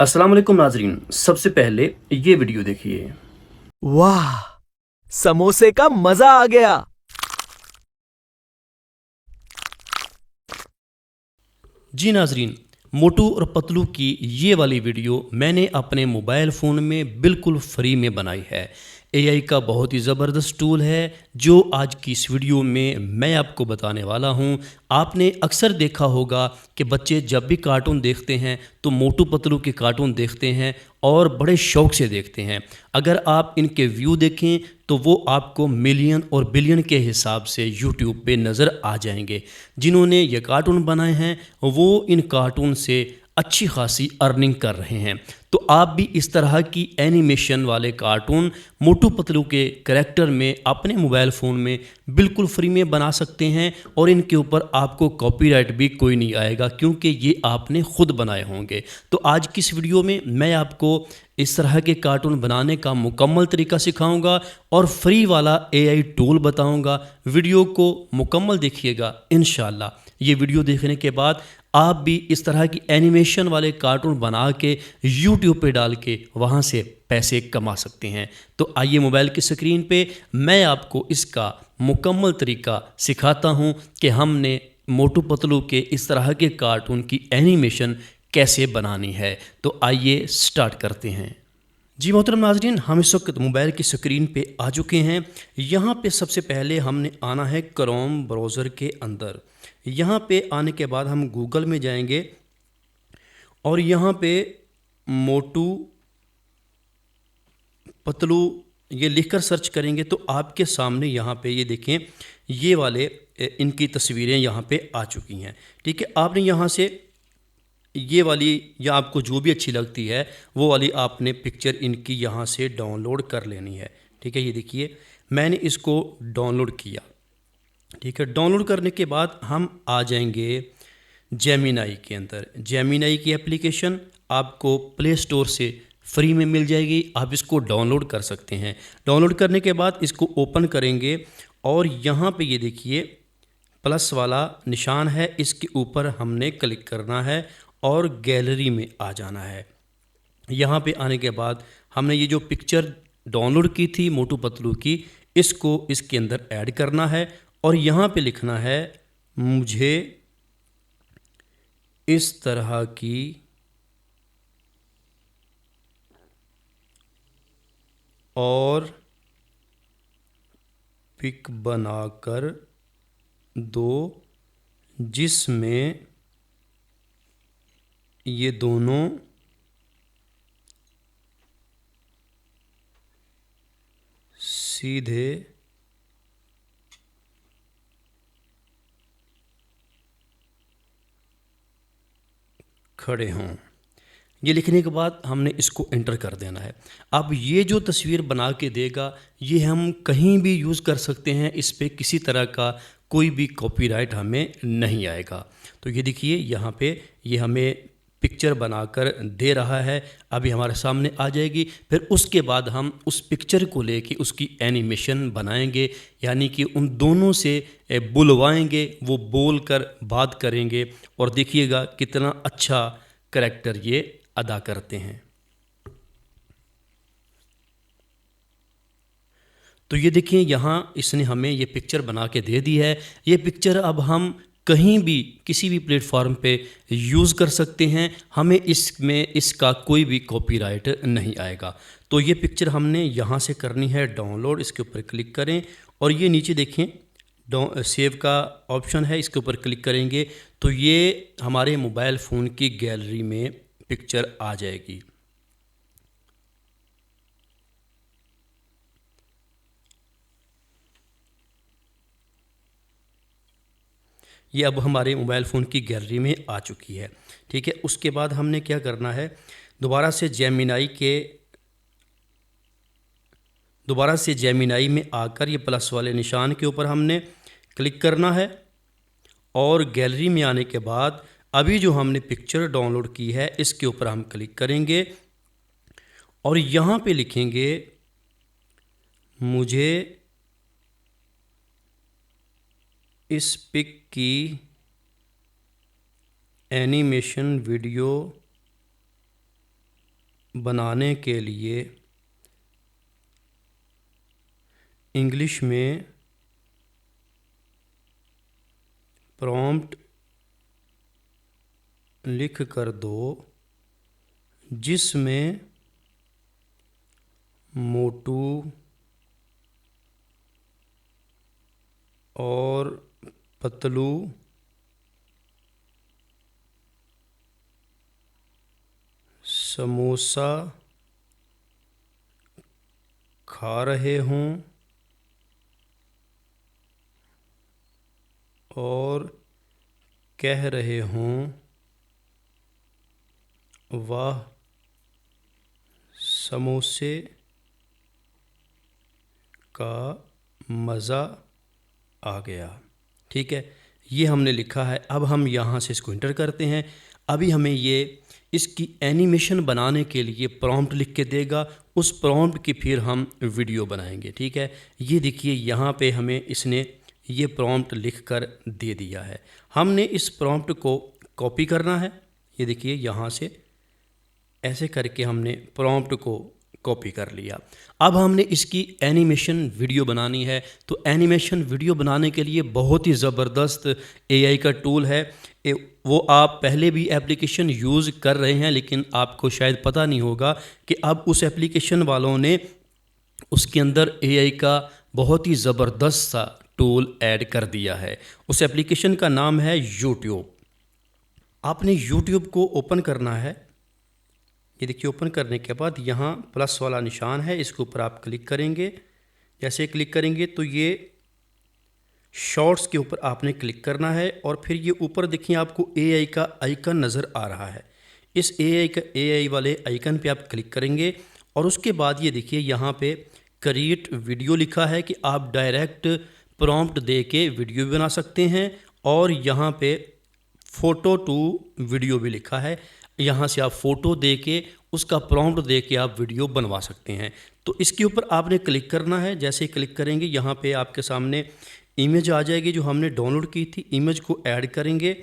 अस्सलाम वालेकुम नाजरीन। सबसे पहले ये वीडियो देखिए। वाह, समोसे का मजा आ गया। जी नाजरीन, मोटू और पतलू की ये वाली वीडियो मैंने अपने मोबाइल फ़ोन में बिल्कुल फ्री में बनाई है। एआई का बहुत ही ज़बरदस्त टूल है जो आज की इस वीडियो में मैं आपको बताने वाला हूँ। आपने अक्सर देखा होगा कि बच्चे जब भी कार्टून देखते हैं तो मोटू पतलू के कार्टून देखते हैं और बड़े शौक़ से देखते हैं। अगर आप इनके व्यू देखें तो वो आपको मिलियन और बिलियन के हिसाब से यूट्यूब पे नज़र आ जाएंगे। जिन्होंने ये कार्टून बनाए हैं वो इन कार्टून से अच्छी खासी अर्निंग कर रहे हैं। तो आप भी इस तरह की एनिमेशन वाले कार्टून मोटू पतलू के करैक्टर में अपने मोबाइल फ़ोन में बिल्कुल फ्री में बना सकते हैं और इनके ऊपर आपको कॉपीराइट भी कोई नहीं आएगा क्योंकि ये आपने खुद बनाए होंगे। तो आज की इस वीडियो में मैं आपको इस तरह के कार्टून बनाने का मुकम्मल तरीका सिखाऊंगा और फ्री वाला एआई टूल बताऊंगा। वीडियो को मुकम्मल देखिएगा इंशाल्लाह। ये वीडियो देखने के बाद आप भी इस तरह की एनिमेशन वाले कार्टून बना के यूट्यूब पे डाल के वहाँ से पैसे कमा सकते हैं। तो आइए मोबाइल की स्क्रीन पे मैं आपको इसका मुकम्मल तरीका सिखाता हूँ कि हमने मोटू पतलू के इस तरह के कार्टून की एनिमेशन कैसे बनानी है। तो आइए स्टार्ट करते हैं। जी मोहतरम नाजरीन, हम इस वक्त मोबाइल की स्क्रीन पे आ चुके हैं। यहाँ पे सबसे पहले हमने आना है क्रोम ब्राउज़र के अंदर। यहाँ पे आने के बाद हम गूगल में जाएंगे और यहाँ पे मोटू पतलू ये लिखकर सर्च करेंगे तो आपके सामने यहाँ पे ये देखें, ये वाले इनकी तस्वीरें यहाँ पे आ चुकी हैं। ठीक है, आपने यहाँ से ये वाली या आपको जो भी अच्छी लगती है वो वाली आपने पिक्चर इनकी यहाँ से डाउनलोड कर लेनी है। ठीक है, ये देखिए मैंने इसको डाउनलोड किया। ठीक है, डाउनलोड करने के बाद हम आ जाएंगे जेमिनाई के अंदर। जेमिनाई की एप्लीकेशन आपको प्ले स्टोर से फ्री में मिल जाएगी, आप इसको डाउनलोड कर सकते हैं। डाउनलोड करने के बाद इसको ओपन करेंगे और यहाँ पे ये देखिए प्लस वाला निशान है, इसके ऊपर हमने क्लिक करना है और गैलरी में आ जाना है। यहाँ पे आने के बाद हमने ये जो पिक्चर डाउनलोड की थी मोटू पतलू की, इसको इसके अंदर ऐड करना है और यहाँ पे लिखना है मुझे इस तरह की और पिक बनाकर दो जिसमें ये दोनों सीधे खड़े हों। ये लिखने के बाद हमने इसको एंटर कर देना है। अब ये जो तस्वीर बना के देगा ये हम कहीं भी यूज़ कर सकते हैं, इस पे किसी तरह का कोई भी कॉपीराइट हमें नहीं आएगा। तो ये देखिए यहाँ पे ये हमें पिक्चर बनाकर दे रहा है, अभी हमारे सामने आ जाएगी। फिर उसके बाद हम उस पिक्चर को लेके उसकी एनिमेशन बनाएंगे, यानी कि उन दोनों से बुलवाएंगे, वो बोल कर बात करेंगे और देखिएगा कितना अच्छा करैक्टर ये अदा करते हैं। तो ये देखिए यहाँ इसने हमें ये पिक्चर बना के दे दी है। ये पिक्चर अब हम कहीं भी किसी भी प्लेटफॉर्म पे यूज़ कर सकते हैं, हमें इसमें इसका कोई भी कॉपीराइट नहीं आएगा। तो ये पिक्चर हमने यहाँ से करनी है डाउनलोड, इसके ऊपर क्लिक करें और ये नीचे देखें सेव का ऑप्शन है, इसके ऊपर क्लिक करेंगे तो ये हमारे मोबाइल फ़ोन की गैलरी में पिक्चर आ जाएगी। ये अब हमारे मोबाइल फ़ोन की गैलरी में आ चुकी है। ठीक है, उसके बाद हमने क्या करना है, दोबारा से जेमिनाई में आकर ये प्लस वाले निशान के ऊपर हमने क्लिक करना है और गैलरी में आने के बाद अभी जो हमने पिक्चर डाउनलोड की है इसके ऊपर हम क्लिक करेंगे और यहाँ पे लिखेंगे मुझे इस पिक की एनिमेशन वीडियो बनाने के लिए इंग्लिश में प्रॉम्प्ट लिख कर दो जिसमें मोटू और पतलू समोसा खा रहे हों और कह रहे हों वाह समोसे का मज़ा आ गया। ठीक है, ये हमने लिखा है। अब हम यहाँ से इसको इंटर करते हैं। अभी हमें ये इसकी एनिमेशन बनाने के लिए प्रॉम्प्ट लिख के देगा, उस प्रॉम्प्ट की फिर हम वीडियो बनाएंगे। ठीक है, ये देखिए यहाँ पे हमें इसने ये प्रॉम्प्ट लिख कर दे दिया है। हमने इस प्रॉम्प्ट को कॉपी करना है। ये देखिए यहाँ से ऐसे करके हमने प्रॉम्प्ट को कॉपी कर लिया। अब हमने इसकी एनिमेशन वीडियो बनानी है। तो एनिमेशन वीडियो बनाने के लिए बहुत ही ज़बरदस्त एआई का टूल है। वो आप पहले भी एप्लीकेशन यूज़ कर रहे हैं, लेकिन आपको शायद पता नहीं होगा कि अब उस एप्लीकेशन वालों ने उसके अंदर एआई का बहुत ही ज़बरदस्त सा टूल ऐड कर दिया है। उस एप्लीकेशन का नाम है यूट्यूब। आपने यूट्यूब को ओपन करना है। ये देखिए, ओपन करने के बाद यहाँ प्लस वाला निशान है, इसके ऊपर आप क्लिक करेंगे। जैसे क्लिक करेंगे तो ये शॉर्ट्स के ऊपर आपने क्लिक करना है और फिर ये ऊपर देखिए आपको एआई का आइकन नज़र आ रहा है। इस एआई वाले आइकन पे आप क्लिक करेंगे और उसके बाद ये देखिए यहाँ पे क्रिएट वीडियो लिखा है कि आप डायरेक्ट प्रॉम्प्ट दे के वीडियो भी बना सकते हैं और यहाँ पे फ़ोटो टू वीडियो भी लिखा है। यहाँ से आप फ़ोटो दे के उसका प्रॉम्प्ट दे के आप वीडियो बनवा सकते हैं। तो इसके ऊपर आपने क्लिक करना है। जैसे ही क्लिक करेंगे यहाँ पे आपके सामने इमेज आ जाएगी जो हमने डाउनलोड की थी। इमेज को ऐड करेंगे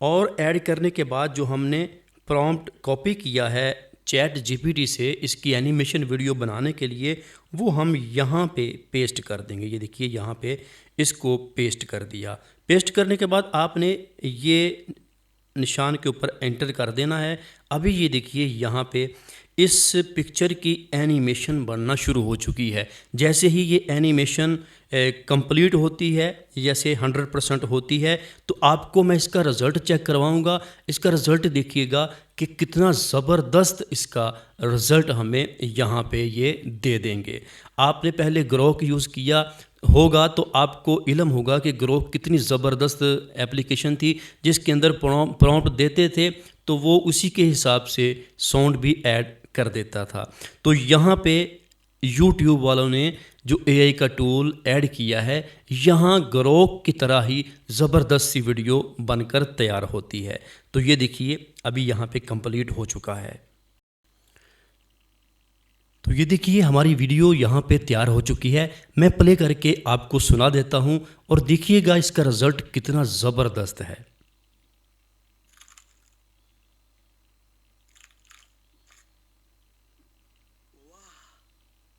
और ऐड करने के बाद जो हमने प्रॉम्प्ट कॉपी किया है चैट जीपीटी से इसकी एनिमेशन वीडियो बनाने के लिए, वो हम यहाँ पे पेस्ट कर देंगे। ये देखिए यहाँ पे इसको पेस्ट कर दिया। पेस्ट करने के बाद आपने ये निशान के ऊपर एंटर कर देना है। अभी ये देखिए यहाँ पे इस पिक्चर की एनिमेशन बनना शुरू हो चुकी है। जैसे ही ये एनिमेशन कंप्लीट होती है, जैसे 100% होती है, तो आपको मैं इसका रिज़ल्ट चेक करवाऊँगा। इसका रिज़ल्ट देखिएगा कि कितना ज़बरदस्त इसका रिज़ल्ट हमें यहाँ पे ये दे देंगे। आपने पहले ग्रोक यूज़ किया होगा तो आपको इल्म होगा कि ग्रोक कितनी ज़बरदस्त एप्लीकेशन थी, जिसके अंदर प्रॉम्प्ट देते थे तो वो उसी के हिसाब से साउंड भी ऐड कर देता था। तो यहाँ पे यूट्यूब वालों ने जो एआई का टूल ऐड किया है, यहाँ ग्रोक की तरह ही ज़बरदस्त सी वीडियो बनकर तैयार होती है। तो ये देखिए अभी यहाँ पे कंप्लीट हो चुका है। तो ये देखिए हमारी वीडियो यहाँ पे तैयार हो चुकी है। मैं प्ले करके आपको सुना देता हूँ और देखिएगा इसका रिज़ल्ट कितना ज़बरदस्त है।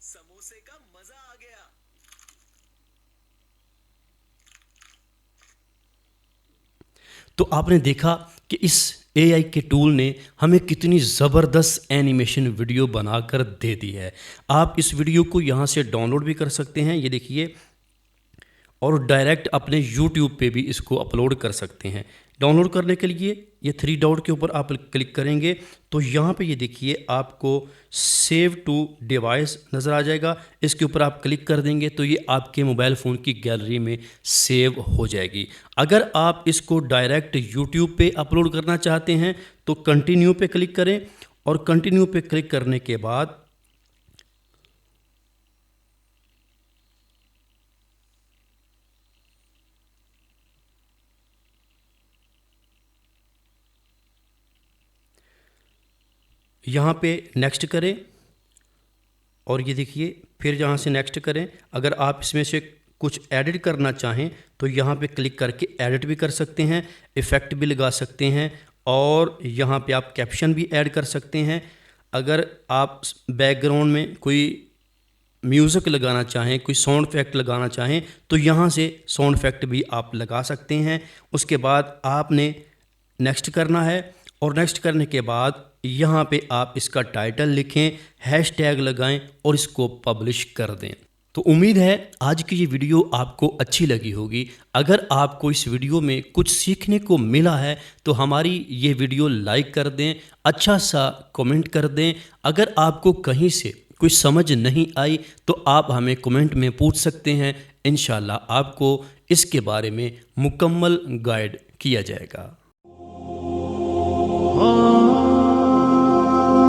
समोसे का मजा आ गया। तो आपने देखा कि इस एआई के टूल ने हमें कितनी ज़बरदस्त एनिमेशन वीडियो बनाकर दे दी है। आप इस वीडियो को यहाँ से डाउनलोड भी कर सकते हैं, ये देखिए, और डायरेक्ट अपने यूट्यूब पे भी इसको अपलोड कर सकते हैं। डाउनलोड करने के लिए ये 3 डॉट के ऊपर आप क्लिक करेंगे तो यहाँ पे ये देखिए आपको सेव टू डिवाइस नज़र आ जाएगा। इसके ऊपर आप क्लिक कर देंगे तो ये आपके मोबाइल फ़ोन की गैलरी में सेव हो जाएगी। अगर आप इसको डायरेक्ट यूट्यूब पे अपलोड करना चाहते हैं तो कंटिन्यू पे क्लिक करें और कंटिन्यू पे क्लिक करने के बाद यहाँ पे नेक्स्ट करें और ये देखिए फिर यहाँ से नेक्स्ट करें। अगर आप इसमें से कुछ एडिट करना चाहें तो यहाँ पे क्लिक करके एडिट भी कर सकते हैं, इफ़ेक्ट भी लगा सकते हैं और यहाँ पे आप कैप्शन भी ऐड कर सकते हैं। अगर आप बैकग्राउंड में कोई म्यूज़िक लगाना चाहें, कोई साउंड इफेक्ट लगाना चाहें तो यहाँ से साउंड इफेक्ट भी आप लगा सकते हैं। उसके बाद आपने नेक्स्ट करना है और नेक्स्ट करने के बाद यहाँ पे आप इसका टाइटल लिखें, हैशटैग लगाएं और इसको पब्लिश कर दें। तो उम्मीद है आज की ये वीडियो आपको अच्छी लगी होगी। अगर आपको इस वीडियो में कुछ सीखने को मिला है तो हमारी ये वीडियो लाइक कर दें, अच्छा सा कमेंट कर दें। अगर आपको कहीं से कोई समझ नहीं आई तो आप हमें कमेंट में पूछ सकते हैं, इंशाल्लाह आपको इसके बारे में मुकम्मल गाइड किया जाएगा।